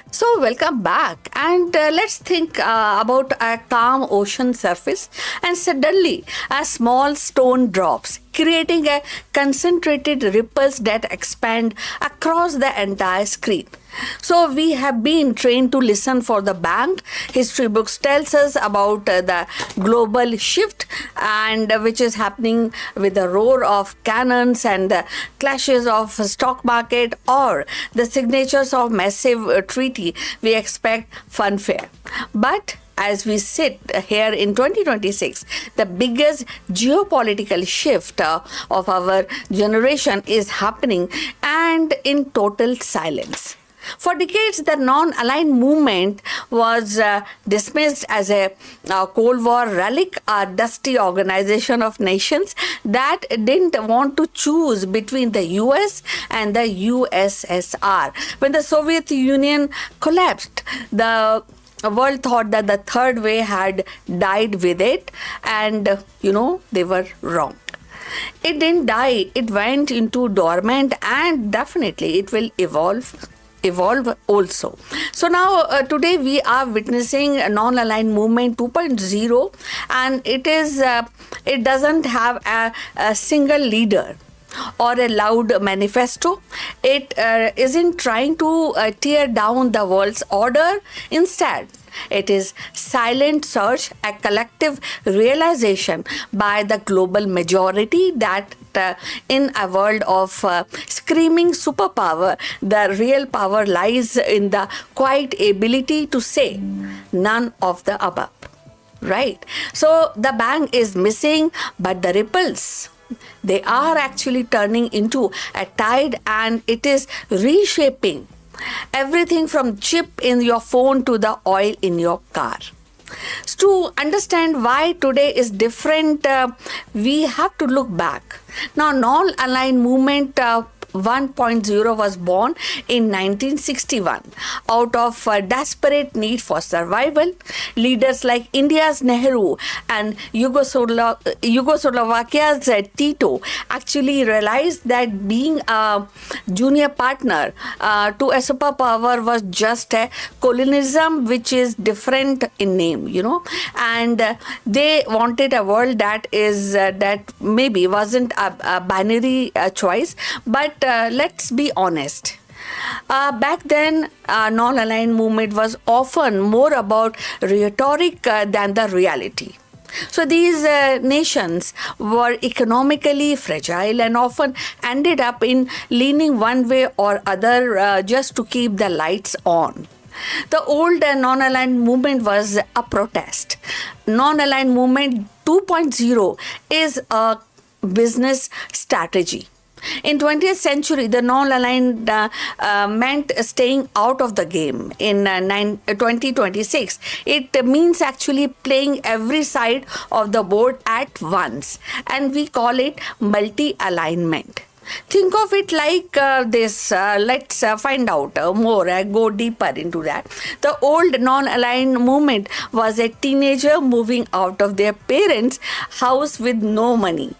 So, welcome back, and let's think about a calm ocean surface, and suddenly a small stone drops, creating a concentrated ripples that expand across the entire screen. So we have been trained to listen for the bang. History books tells us about the global shift and which is happening with the roar of cannons and the clashes of stock market or the signatures of massive treaty. We expect funfair, but as we sit here in 2026, the biggest geopolitical shift of our generation is happening and in total silence. For decades, the non aligned movement was dismissed as a Cold War relic, a dusty organization of nations that didn't want to choose between the US and the USSR. When the Soviet Union collapsed, the world thought that the third way had died with it, and they were wrong. It didn't die, it went into dormant, and definitely it will evolve also. So now today we are witnessing a non-aligned movement 2.0, and it doesn't have a single leader or a loud manifesto. It isn't trying to tear down the world's order. Instead, it is silent search, a collective realization by the global majority that in a world of screaming superpower, the real power lies in the quiet ability to say none of the above. Right? So the bang is missing, but the ripples, they are actually turning into a tide, and it is reshaping everything from chip in your phone to the oil in your car. So to understand why today is different, we have to look back. Now, non-aligned movement 1.0 was born in 1961 out of a desperate need for survival. Leaders like India's Nehru and Yugoslavia's Tito actually realized that being a junior partner to a superpower was just a colonialism, which is different in name, and they wanted a world that maybe wasn't a binary choice, but let's be honest. Back then, non-aligned movement was often more about rhetoric than the reality. So these nations were economically fragile and often ended up in leaning one way or other just to keep the lights on. The old non-aligned movement was a protest. Non-aligned movement 2.0 is a business strategy. In 20th century, the non-aligned meant staying out of the game. In 2026, it means actually playing every side of the board at once, and we call it multi-alignment. Think of it like this. Let's find out more, go deeper into that. The old non-aligned movement was a teenager moving out of their parents' house with no money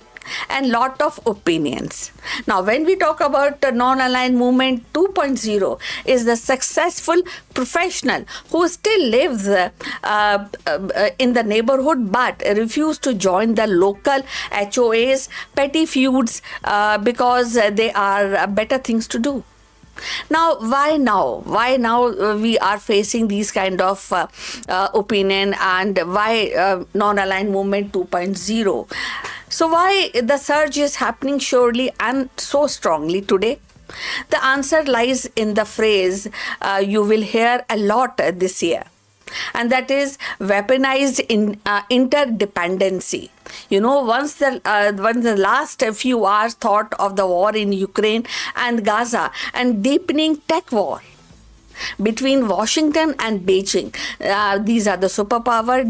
and lot of opinions. Now, when we talk about the non-aligned movement 2.0, is the successful professional who still lives in the neighborhood but refuse to join the local HOAs, petty feuds, because they are better things to do. Now, why now? Why now we are facing these kind of opinion, and why non-aligned movement 2.0? So why the surge is happening surely and so strongly today? The answer lies in the phrase you will hear a lot this year, and that is weaponized interdependency. Once the last few hours thought of the war in Ukraine and Gaza and deepening tech war between Washington and Beijing. These are the superpower.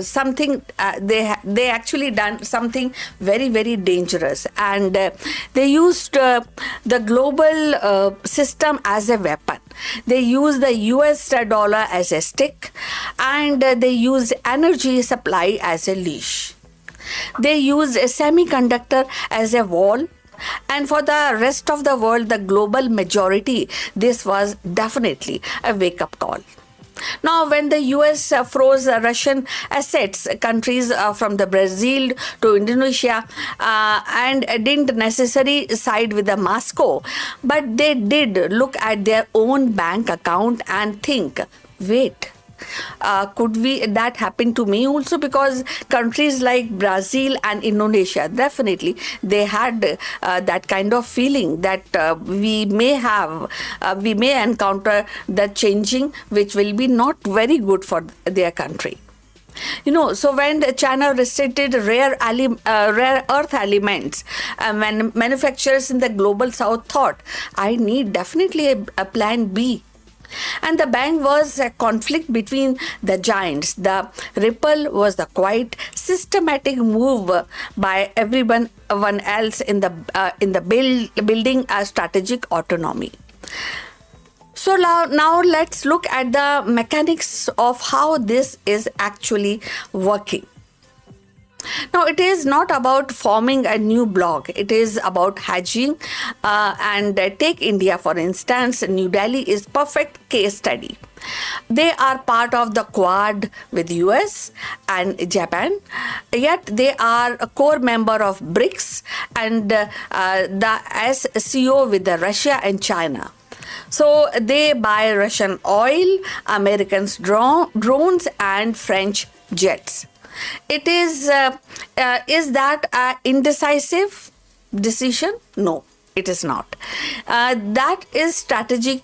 Something. They actually done something very, very dangerous, and they used the global system as a weapon. They used the US dollar as a stick, and they used energy supply as a leash. They used a semiconductor as a wall, And for the rest of the world, the global majority, this was definitely a wake-up call. Now, when the US froze Russian assets, countries from the Brazil to Indonesia, and didn't necessarily side with the Moscow, but they did look at their own bank account and think, wait, could we that happen to me also? Because countries like Brazil and Indonesia, definitely they had that kind of feeling that we may encounter the changing which will be not very good for their country. So when China restricted rare earth elements, when manufacturers in the global south thought, I need definitely a plan B. And the bang was a conflict between the giants. The ripple was the quite systematic move by everyone else in the building a strategic autonomy. So now let's look at the mechanics of how this is actually working. Now, it is not about forming a new bloc. It is about hedging. And take India, for instance. New Delhi is perfect case study. They are part of the Quad with US and Japan, yet they are a core member of BRICS and the SCO with the Russia and China. So they buy Russian oil, Americans drones, and French jets. It is that an indecisive decision? No, it is not. That is strategic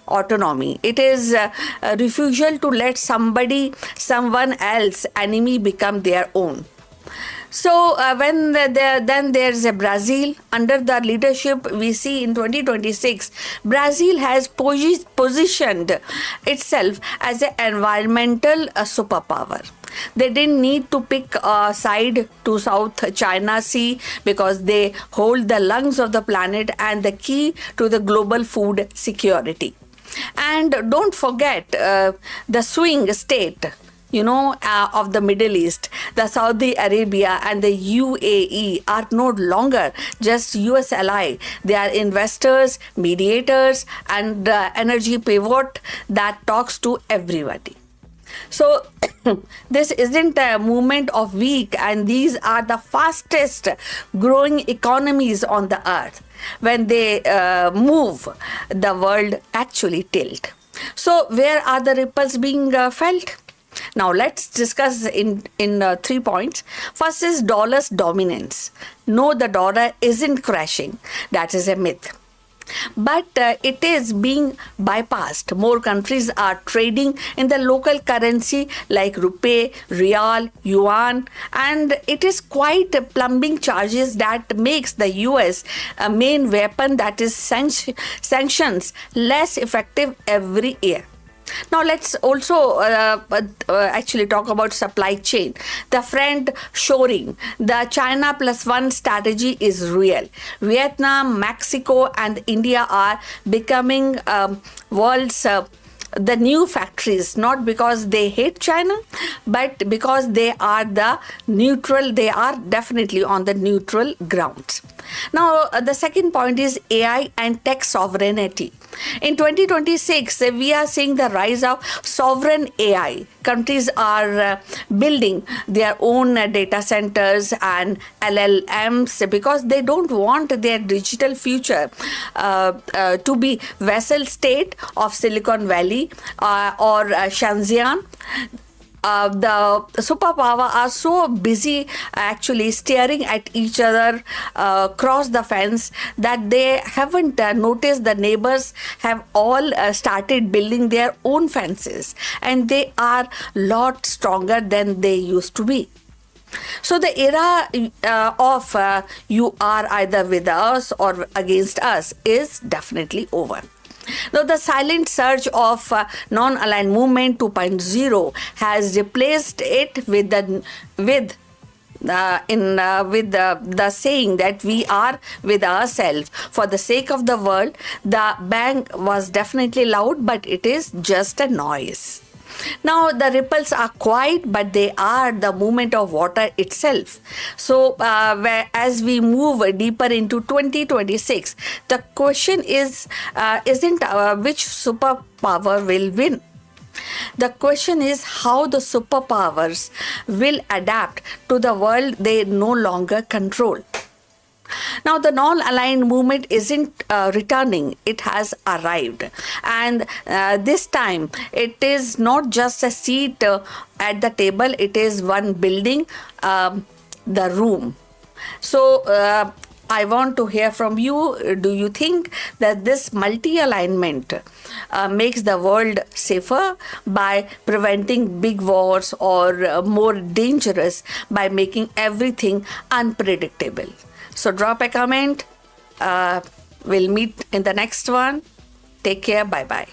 autonomy. It is a refusal to let someone else enemy become their own. So then there's a Brazil. Under the leadership we see in 2026, Brazil has positioned itself as an environmental superpower. They didn't need to pick a side to South China Sea because they hold the lungs of the planet and the key to the global food security. And don't forget the swing state of the Middle East. The Saudi Arabia and the UAE are no longer just US ally. They are investors, mediators, and energy pivot that talks to everybody. So this isn't a movement of weak, and these are the fastest growing economies on the earth. When they move, the world actually tilt. So where are the ripples being felt? Now let's discuss in 3 points. First is dollar's dominance. No, the dollar isn't crashing. That is a myth. But it is being bypassed. More countries are trading in the local currency like rupee, real, yuan, and it is quite plumbing charges that makes the US a main weapon, that is sanctions, less effective every year. Now let's also actually talk about supply chain. The friend shoring, the China plus one strategy is real. Vietnam, Mexico, and India are becoming world's the new factories, not because they hate China, but because they are they are definitely on the neutral grounds. Now, the second point is AI and tech sovereignty. In 2026, we are seeing the rise of sovereign AI. Countries are building their own data centers and LLMs because they don't want their digital future to be vassal state of Silicon Valley or Shenzhen. The superpower are so busy actually staring at each other across the fence that they haven't noticed the neighbors have all started building their own fences, and they are lot stronger than they used to be. So the era of you are either with us or against us is definitely over. Now, the silent surge of non-aligned movement 2.0 has replaced it with the saying that we are with ourselves for the sake of the world. The bang was definitely loud, but it is just a noise. Now, the ripples are quiet, but they are the movement of water itself. So, as we move deeper into 2026, the question isn't which superpower will win. The question is how the superpowers will adapt to the world they no longer control. Now, the non aligned movement isn't returning, it has arrived. And this time, it is not just a seat at the table, it is one building the room. So, I want to hear from you. Do you think that this multi alignment makes the world safer by preventing big wars, or more dangerous by making everything unpredictable? So drop a comment. We'll meet in the next one. Take care. Bye bye.